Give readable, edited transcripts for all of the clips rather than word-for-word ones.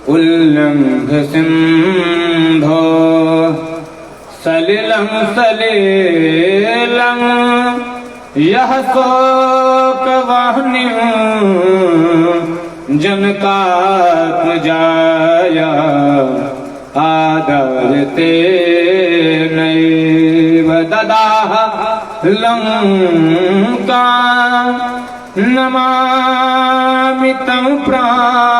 उल्लंघ्य सिंधो सलिलं सलिलं यह शोकवाहिनीं जनकात्मजाया आदरते नैव ददाह लंका नमामि तं प्राञ्जलिराञ्जनेयं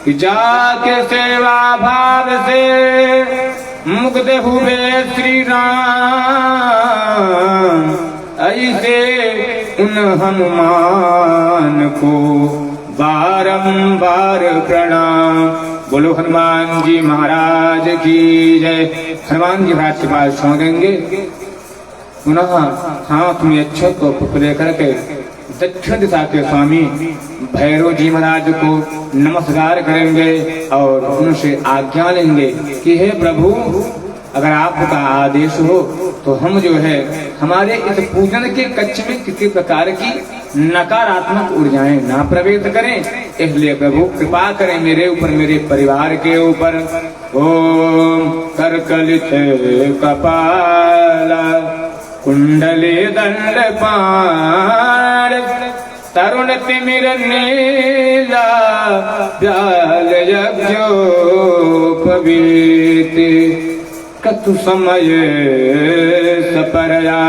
कि जाके सेवा भाव से मुग्ध हुए श्री राम, ऐसे उन हनुमान को बारंबार प्रणाम। बोलो हनुमान जी महाराज की जय। हनुमान जी महाराज के पास सौंदेंगे, पुनः हाथ में अक्षत को लेकर के दक्षिण दिशा के स्वामी भैरव जी महाराज को नमस्कार करेंगे और उनसे आज्ञा लेंगे कि हे प्रभु, अगर आपका आदेश हो तो हम जो है हमारे इस पूजन के कक्ष में किसी प्रकार की नकारात्मक ऊर्जाएं ना प्रवेश करें, इसलिए प्रभु कृपा करें मेरे ऊपर, मेरे परिवार के ऊपर। ओम करकलित कपाल कुंडले दंडपाण तरुण तिमिर नीला व्याल यज्ञोपवीति कतु समय सपरया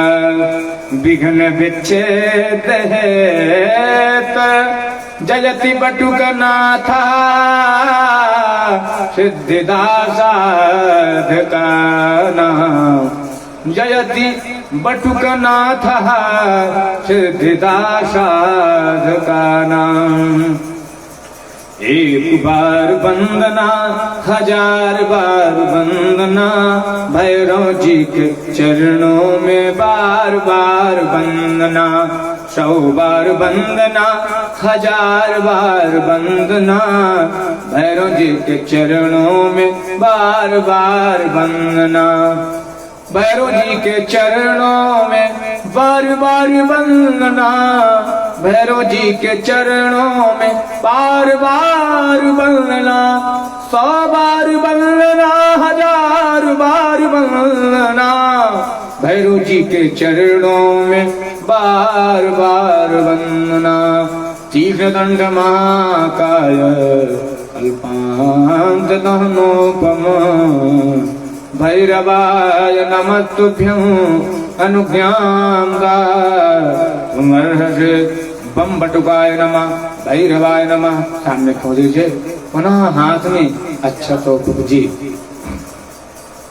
विघ्न विच्छेद हेत जयति बटुकनाथा सिद्धिदासाधकानां जयति बटुकनाथः सिद्धिदासाधकानां। एक बार वंदना, हजार बार वंदना, भैरव जी के चरणों में बार बार वंदना। 100 बार वंदना, हजार बार वंदना, भैरव जी के चरणों में बार बार वंदना। भैरव जी के चरणों में बार बार वंदना, भैरव जी के चरणों में बार बार वंदना। 100 बार वंदना, हजार बार वंदना, भैरव जी के चरणों में बार बार वंदना। तीक्ष्ण दंड महाकाय कल्पांत दहनोपम भैरवाय नमस्तुभ्यं अनुज्ञां दामर्हसे। बम बटुकाय नमः, भैरवाय नमः। सामने खो दीजिए। पुनः हाथ में अक्षतोपुष्प जी,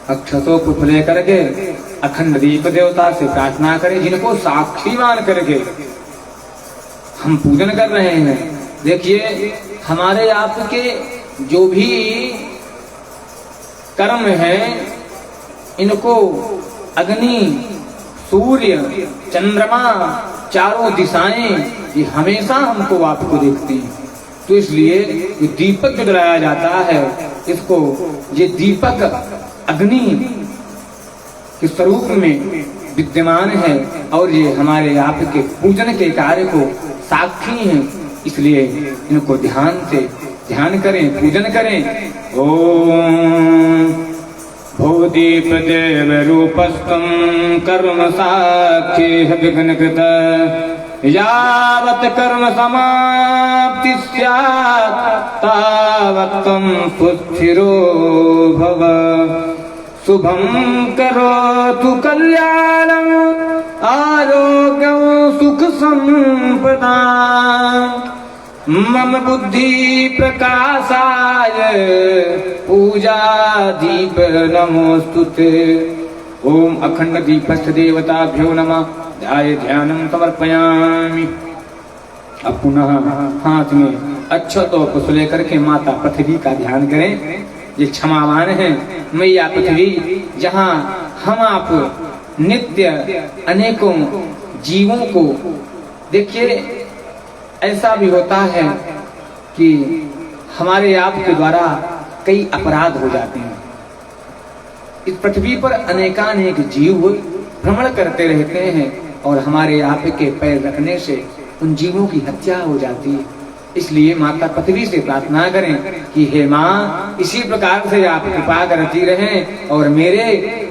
अक्षतोपुष्प लेकर के अखंड दीप देवता से प्रार्थना करें, जिनको साक्षी मान करके हम पूजन कर रहे हैं। देखिए, हमारे आपके जो भी कर्म है, इनको अग्नि, सूर्य, चंद्रमा, चारों दिशाएं ये हमेशा हमको आपको देखते हैं। तो इसलिए ये दीपक जो जलाया जाता है, इसको ये दीपक अग्नि के स्वरूप में विद्यमान है और ये हमारे आपके पूजन के कार्य को साक्षी हैं। इसलिए इनको ध्यान से ध्यान करें, पूजन करें। ओम भूदीप देव रूपस्तम कर्म साक्षी विघ्न कृत यावत् कर्म समाप्ति स्यात् तावत् त्वं सुस्थिरो भव। शुभं करोतु कल्याणं आरोग्यं सुख संपदाम्। मम बुद्धि प्रकाशाय पूजा दीप नमोस्तुते। ओम अखंड दीपस्थ देवताभ्यो नमः। ध्याय ध्यानं समर्पयामि। अब पुनः हाथ में अक्षत और पुष्प लेकर के माता पृथ्वी का ध्यान करें। ये क्षमावान है मैया पृथ्वी, जहाँ हम आप नित्य अनेकों जीवों को, देखिए ऐसा भी होता है कि हमारे आप के द्वारा कई अपराध हो जाते हैं। इस पृथ्वी पर अनेकानेक जीव भ्रमण करते रहते हैं और हमारे आप के पैर रखने से उन जीवों की हत्या हो जाती है। इसलिए माता पृथ्वी से प्रार्थना करें कि हे माँ, इसी प्रकार से आप कृपा करती रहें और मेरे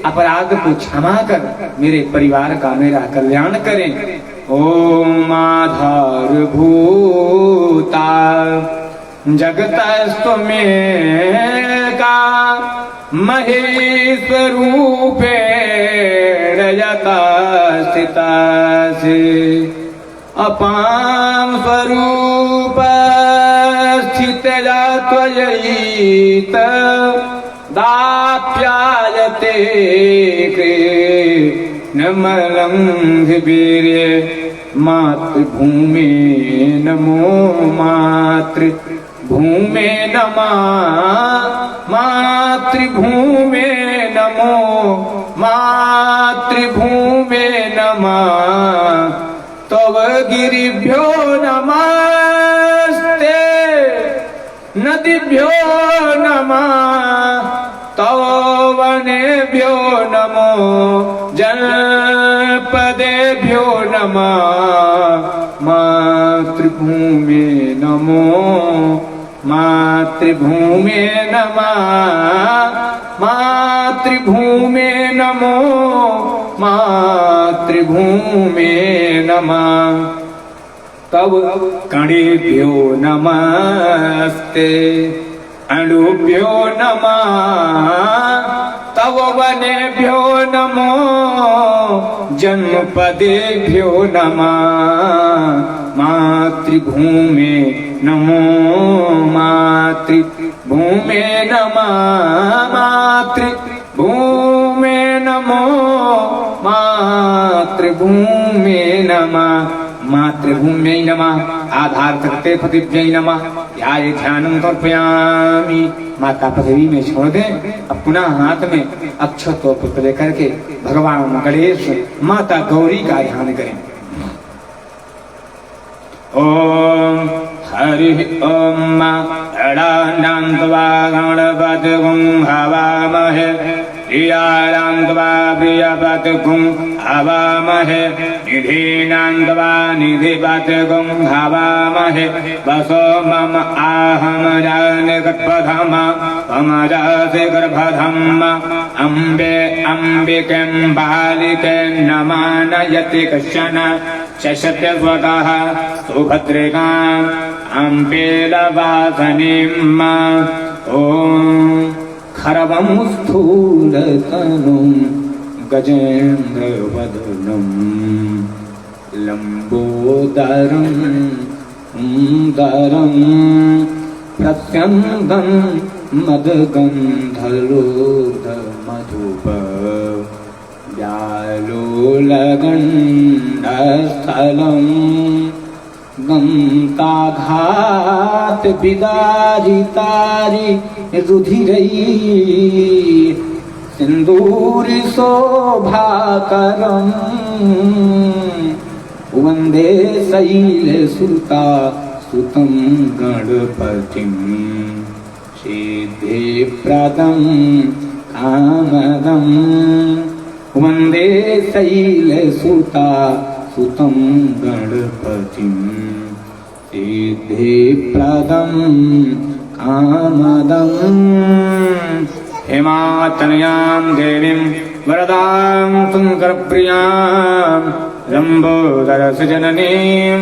अपराध को क्षमा कर मेरे परिवार का मेरा कल्याण करें। ओम आधारभूता जगतस्त्वमेका महेश्वरूपेण यथा स्थितासि अपां स्वरूप स्थितया त्वयैत दाप्यायते कृष्णमलङ्घ्रिवीर्ये मातृभूमे नमो मातृभूमे नमः मातृभूमे नमो मातृभूमे नमः तव गिरिभ्यो नमस्ते नदीभ्यो नमः तव वनेभ्यो नमो जनपदेभ्यो नमः मातृभूमे नमो मातृभूमे नमः मातृभूमे नमो मातृभूमे नमः तव कणेभ्यो नमस्ते अणुभ्यो नमः तव वनेभ्यो नमो जन्मपदेभ्यो नमः मातृभूमे नमो मातृभूमे नमः मातृभूमे नमो मातृभूमे नमः मातृभूम्यै नमः आधार तख्ते पतिभ्यै नमः ध्याय ध्यानं समर्पयामि। माता पृथ्वी में छोड़ दें। अब पुनः हाथ में अक्षत और पुष्प लेकर के भगवान गणेश माता गौरी का ध्यान करें। ओम हरि ओम अडान्त्वा गणपतिगुं हवामहे प्रियारान्त्वा प्रियपतिगुं हवामहे निधीनान्त्वा निधिपतिगुं हवामहे वसो मम आहम जानिगर्भधम मम जासि गर्भधम अम्बे अम्बिकें बालिकें नमानयति कश्चन शशते स्वतः सुभद्रिकाम् अम्बेलवासनीम् ॐ खरवं स्थूलतनुं गजेन्द्रवदनं लम्बोदरं सुन्दरं प्रत्यङ्गं मदगन्धलोदमधुप व्यालोलगण्डस्थलम् गन्ताघात विदारितारि रुधिरै सिन्दूरि शोभाकरम् वन्दे शैलसुता सुतं गणपतिं सिद्धिप्रदं कामदं वन्दे शैलसुता सुतं गणपतिं सिद्धिप्रदं कामदम् हेमातनयां देवीं वरदां सुन्दरप्रियां लम्बोदरसजननीं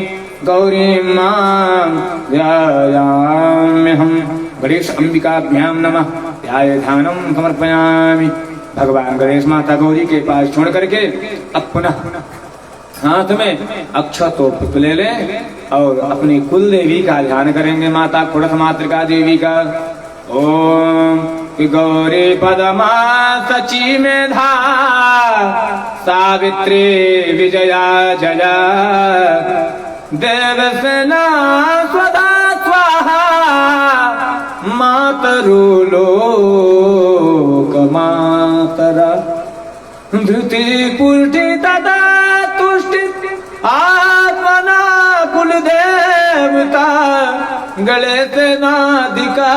गौरीं मां ध्यायाम्यहं गणेश अंबिकाभ्यां नमः ध्याय ध्यानं समर्पयामि। भगवान गणेश माता गौरी के पास छोड़ करके अब पुनः हाथ में अक्षत और पुष्प ले लें और अपनी कुल देवी का ध्यान करेंगे। माता कुड़थ मातृका देवी का। ओम गौरी पदमा सची मेधा सावित्री विजया जया देवसेना स्वदा स्वाहा मातरु लोक मातरा धृति पुष्टि तदा तुष्टि आत्मना कुल देवता गले से नादिका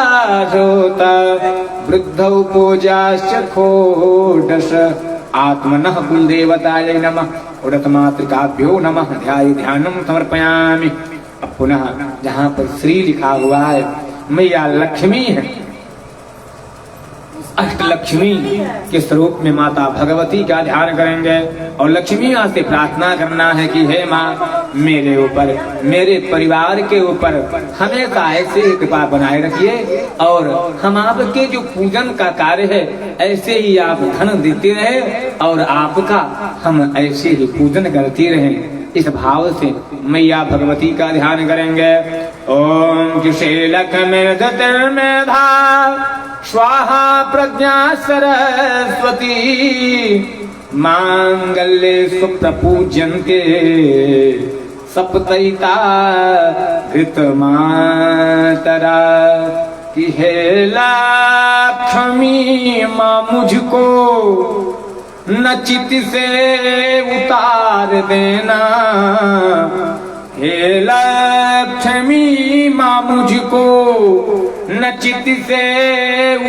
होता वृद्धौ पूजाश्च खोडश आत्मनः कुलदेवतायै नमः उड़तमातृकाभ्यो नमः ध्याय ध्यानम समर्पयामि। अब पुनः जहाँ पर श्री लिखा हुआ है मैया लक्ष्मी है, अष्टलक्ष्मी के स्वरूप में माता भगवती का ध्यान करेंगे और लक्ष्मी माँ से प्रार्थना करना है कि हे माँ मेरे ऊपर मेरे परिवार के ऊपर हमेशा ऐसे ही कृपा बनाए रखिए और हम आपके जो पूजन का कार्य है ऐसे ही आप धन देते रहे और आपका हम ऐसे ही पूजन करते रहें। इस भाव से मैया भगवती का ध्यान करेंगे। ओम कुशेलक मेधा स्वाहा प्रज्ञा सरस्वती मांगल्ये सुप्रपूज्यन्ते सप्तैता घृतमातरा कि हे लक्ष्मी माँ मुझको न चित से उतार देना, हे लक्ष्मी माँ मुझको न चित से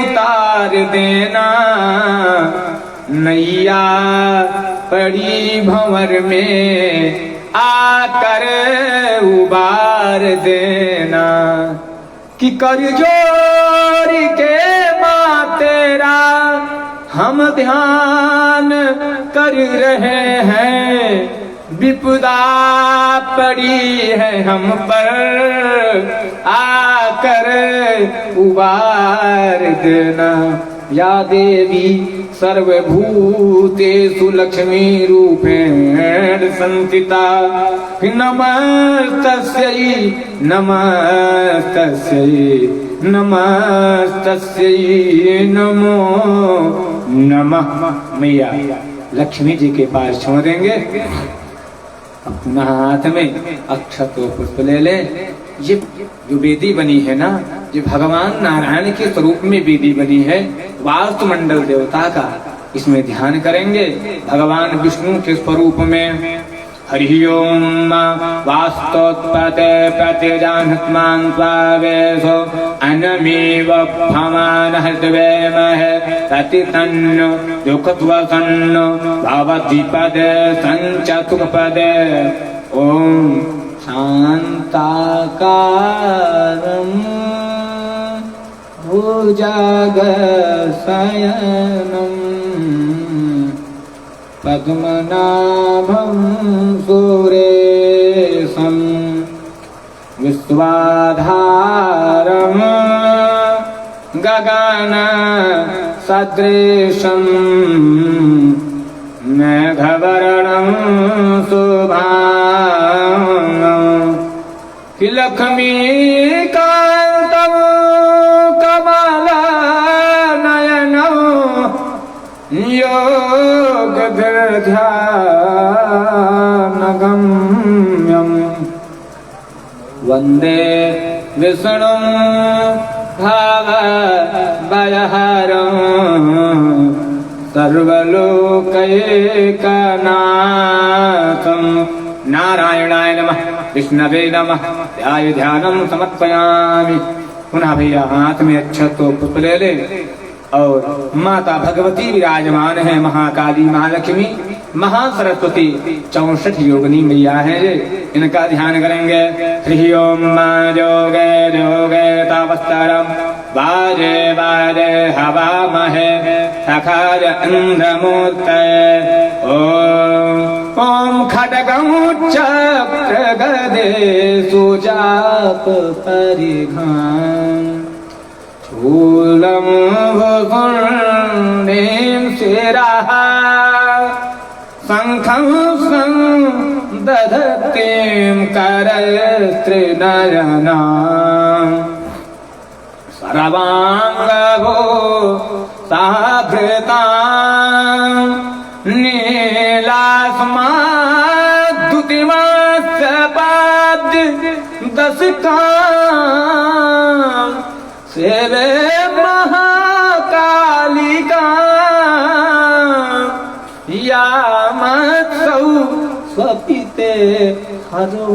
उतार देना, नैया पड़ी भंवर में आकर उबार देना। कि कर जोड़ के माँ तेरा हम ध्यान कर रहे हैं, विपदा पड़ी है हम पर आकर उबार देना। या देवी सर्वभूतेषु लक्ष्मी रूपेण संस्थिता नमस्तस्यै नमस्तस्यै नमस्तस्यै नमो नमः। मैया लक्ष्मी जी के पास छोड़ देंगे। अपना हाथ में अक्षत और पुष्प ले ले। ये जो वेदी बनी है ना, ये भगवान नारायण के स्वरूप में वेदी बनी है, वास्तुमंडल देवता का। इसमें ध्यान करेंगे भगवान विष्णु के स्वरूप में। हरि ओम वास्तोत्पते प्रतिजानत्मान् स्वावेशो अनमेव भवान् हृद्वेमहे प्रतितन्नो दुःखत्वसन्नो भवतिपदे सञ्चतुपदे। ओम शान्ताकारं भुजगशयनं पद्मनाभं सुरेशं विश्वाधारं गगनसदृशं मेघवर्णं शुभांगं कि लक्ष्मीकान्तं कमलनयनं योगध्यानगम्यं वन्दे विष्णुं भवभयहरं सर्वलोकैकनाथं। नारायणाय नमः विष्णवे नमः ध्याय ध्यानं समर्पयामि। पुनः भैया हाथ में अक्षत तो पुष्प ले ले और माता भगवती विराजमान है, महाकाली महालक्ष्मी महासरस्वती 64 योगिनी मैया है। इनका ध्यान करेंगे। हरि ओम जोगे जोगे तपस्तरम बाजे बाजे हवामहे सखाय इंद्रमूर्तये। ओम खड्गं चक्र गदे सुजाप परिघान शूलं भुकुण्डीं शिरः शङ्खं दधतीं करस्त्रिनयना सर्वाङ्गभो साभृतां नीलास्माद्युतिमस्यपाद्यदशकां सेवे महाकालिका यामत्सौ स्वपिते हरो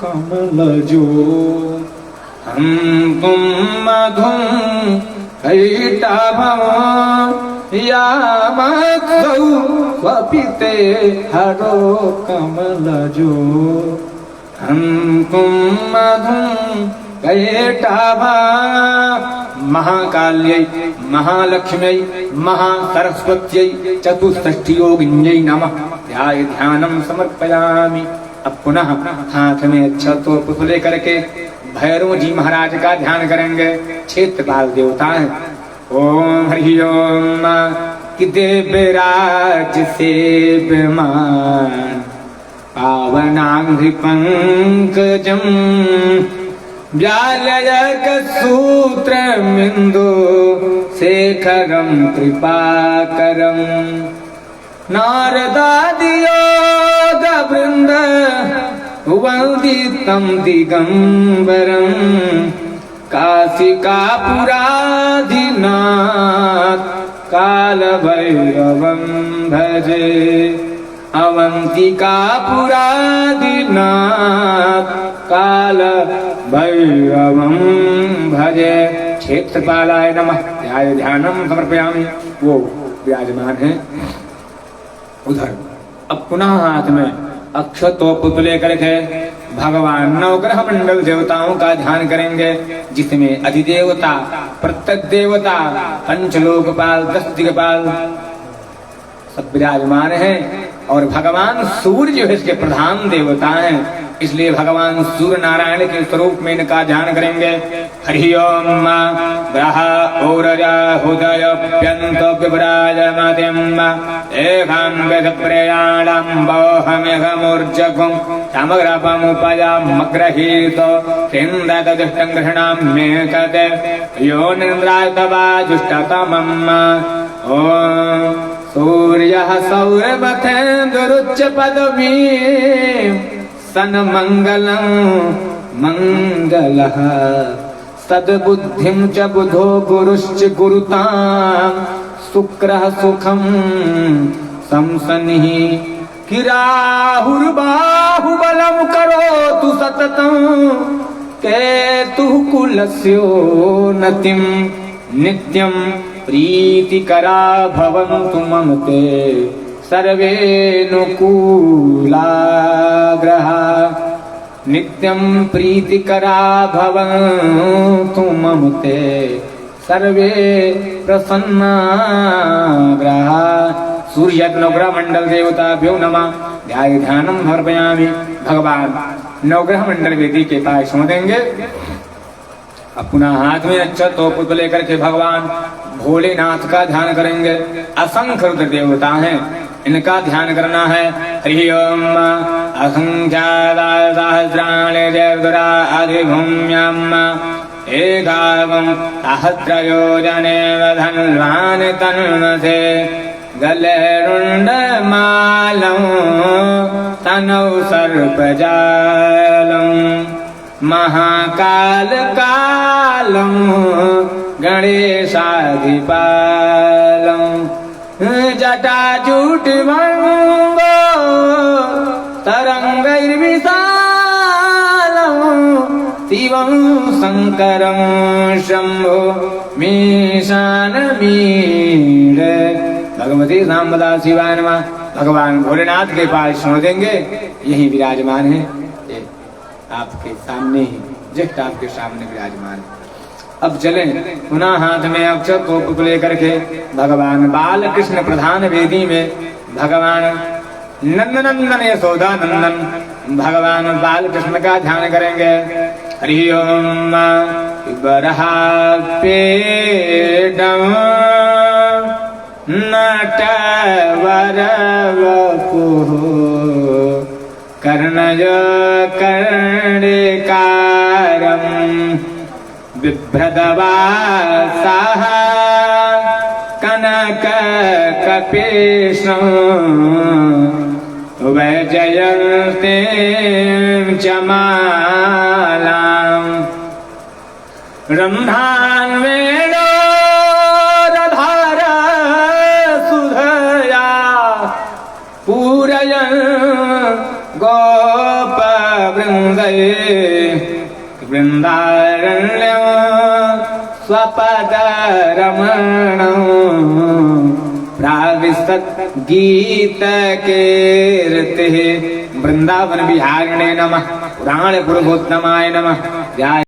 कमलजो। हम तुम मधुं कैटभं यामत्सौ स्वपिते हरो कमलजो हंकुं मधुं कैटभा। महाकाल्यै महालक्ष्म्यै महासरस्वत्यै चतुष्षष्ठियोगिन्यै नमः ध्यानं समर्पयामि। अब पुनः हाथ में अक्षत और पुष्प लेकर के भैरव जी महाराज का ध्यान करेंगे। क्षेत्रपाल देवता है। ओम हरि ओम कि देवराज सेव्यमान पावनांघ्रि पंकजम व्यालयक सूत्रमिन्दु शेखरं कृपाकरं नारदादियोगवृन्द वन्दितं दिगम्बरं काशिकापुराधिनाथ कालभैरवं भजे अवंतिकापुराधिनाथ काल भैरवं भजे। क्षेत्रपालाय नमः ध्यानं समर्पयामि। वो विराजमान है उधर। अब पुनः हाथ में अक्षत और पुष्प लेकर के भगवान नवग्रह मंडल देवताओं का ध्यान करेंगे, जिसमें अधिदेवता, प्रत्यक देवता, पंचलोकपाल, 10 दिक्पाल सब विराजमान है। और भगवान सूर्य जो है इसके प्रधान देवता हैं, इसलिए भगवान सूर्य नारायण के स्वरूप में इनका ध्यान करेंगे। हरि ओम ग्रह औरजा हृदयप्यन्त विभ्राजमतिं एकां वेदप्रयाणं बोहमेघमूर्जगुं समग्रपमुपयामग्रहीत केन्द्रतदिष्टं गृह्णाम्ये कते यो निन्द्रायतवाजुष्टतमम्। ओम सूर्यः सौरभथेन्दुरुच्च पदवी सन्मङ्गलं मङ्गलः सद्बुद्धिं च बुधो गुरुश्च गुरुतां शुक्रः सुखं संसनिः किराहुर्बाहुबलं करोतु सततं केतुः कुलस्योन्नतिं नित्यं प्रीतिकरा भवन्तु मम ते सर्वेऽनुकूलाग्रहा नित्यं प्रीतिकरा भवन्तु मम ते सर्वे प्रसन्नाग्रहा। सूर्य नवग्रह मंडल देवताभ्यो नमः ध्यानं समर्पयामि। भगवान नवग्रह मंडल वेदी के पास सो देंगे। अब पुनः हाथ में अक्षत और पुष्प लेकर के भगवान भोलेनाथ का ध्यान करेंगे। असंख्य रुद्र देवता हैं, इनका ध्यान करना है। हरि ओम असंख्यादासहस्राणि जयरुद्रा अधिभूम्यम् एकावं सहस्रयोजने धन्वान् तन्मसे गले रुण्डमालं तनौ सर्पजालं महाकालकालं गणेशाधिपालं जटाजूटमण्डो तरङ्गैर्विशालं शिवं शङ्करं शम्भो मीशानमीडे। भगवती सांबदा शिवाय नमः। भगवान भोलेनाथ के पास सुन देंगे, यही विराजमान है, आपके सामने ही, जस्ट आपके सामने विराजमान है। अब चलें पुनः हाथ में अक्षत को लेकर के भगवान बाल कृष्ण प्रधान वेदी में भगवान नंदनंदन यशोदा नंदन भगवान बाल कृष्ण का ध्यान करेंगे। हरि ओम बरहापेडम नटवर वपुः कर्णज कर्णिकारं बिभ्रदवासः कनक कपीशं वैजयन्तीं च मालां रन्ध्रान्वेणोरधार सुधया पूरयन् गोपवृन्दये वृन्दारण्यं स्वपदरमणं प्राविशत गीत कीर्ति वृंदावन बिहारिणे नमः पुराण पुरुषोत्तमाय नमः। जय